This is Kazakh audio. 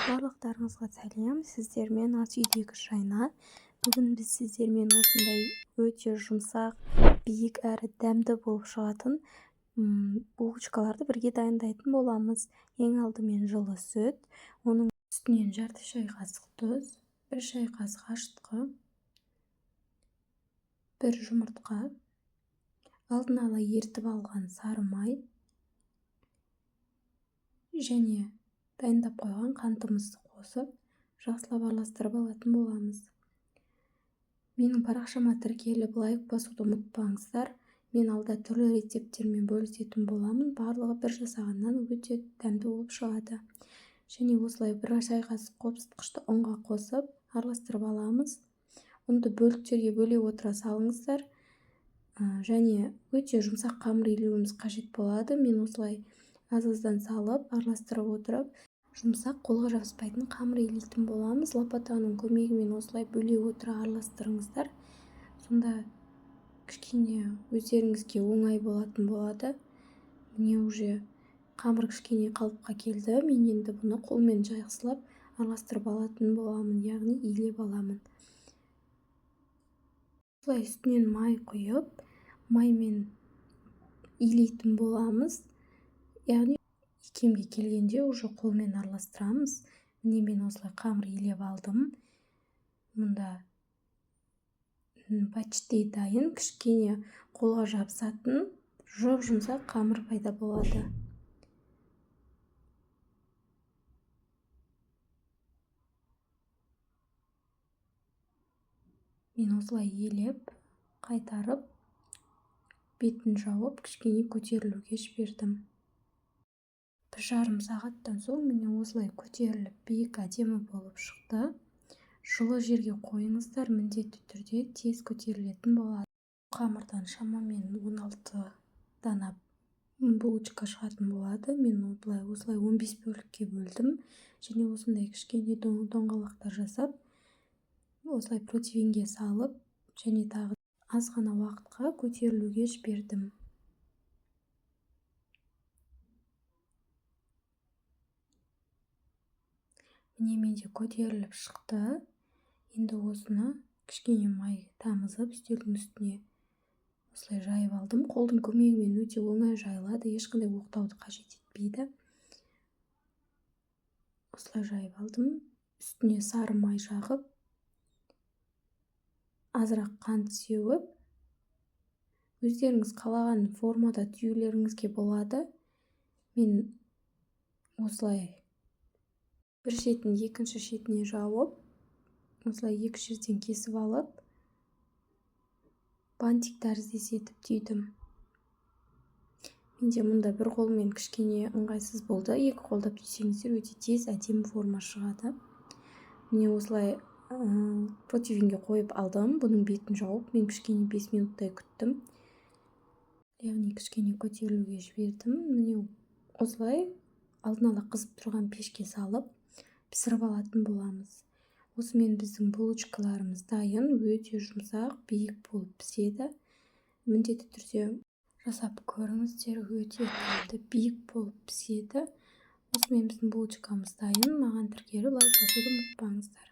Барлықтарыңызға сәлем, сіздермен ас үйдегі Жайна. Бүгін біз сіздермен осындай өте жұмсақ, биік әрі дәмді болып шығатын булочкаларды бірге дайындайтын боламыз. Ең алдымен жылы сүт, оның үстінен жарты шай қасық тұз, 1 шай қасық ашытқы, 1 жұмыртқа, алдын ала ертіп алған сары май және дайындап қойған қантымызды қосып, жақсылап араластырып алатын боламыз. Менің парақшама тіркеліп лайк басуды ұмытпаңыздар. Мен алда түрлі рецепттермен бөлісетін боламын. Барлығы бір жасағаннан өте дәмді болып шығады. Және осылай 1 шай қасық қопсытқышты ұнға қосып, араластырып аламыз. Ұнды бөліктерге бөле отыра салыңыздар. Және өте жұмсақ қамыр илеуіміз қажет болады. Мен осылай аз-аздан салып, араластырып отырып, жұмсақ қолға жабыспайтын қамыр илейтін боламыз. Лопатаның көмегімен осылай бөле отыра араластырыңыздар. Сонда кішкене өздеріңізге оңай болатын болады. Міне уже қамыр кішкене қалыпқа келді. Мен енді бұны қолмен жақсылап араластырып алатын боламын, яғни илеп аламын. Осылай үстінен май құйып, маймен илейтін боламыз. Яғни икемге келгенде уже қолмен араластырамыз. Міне мен осылай қамыр илеп алдым. Мұнда почти дайын, кішкене қолға жабысатын жұмсақ қамыр пайда болады. Мен осылай елеп, қайтарып, бетін жауып, кішкене көтерілуге жібердім. 1,5 сағаттан соң міне осылай көтеріліп, биік әдемі болып шықты. Жылы жерге қойыңыздар, міндетті түрде тез көтерілетін болады. Қамырдан шамамен 16 дана булочка шығатын болады. Мен осылай 15 бөлікке бөлдім. Және осындай кішкене доңғалақтар жасап, осылай противеньге салып, және тағы аз ғана уақытқа көтерілуге жібердім. Міне менде көтеріліп шықты. Енді осыны кішкене май тамызып, үстелдің үстіне осылай жайып алдым. Қолдың көмегімен өте оңай жайылады, ешқандай оқтауды қажет етпейді. Осылай жайып алдым. Үстіне сары май жағып, азырақ қант сеуіп, өздеріңіз қалаған формада түюлеріңізге болады. Мен осылай бір шетін екінші шетіне жауып, осылай екі жерден кесіп алып, бантик тәріздес етіп түйдім. Менде мұнда бір қолмен кішкене ыңғайсыз болды. Екі қолдап түйсеңіздер өте тез әдемі форма шығады. Міне осылай противеньге қойып алдым. Бұның бетін жауып, мен кішкене 5 минуттай күттім. Яғни кішкене көтерілуге жібердім. Міне осылай алдын ала қызып тұрған пешке салып, пісіріп алатын боламыз. Осымен біздің булочкаларымыз дайын, өте жұмсақ, биік болып піседі. Міндетті түрде жасап көріңіздер, өте дәмді, биік болып піседі. Осымен біздің булочкамыз дайын. Маған тіркеліп лайк басуды ұмытпаңыздар.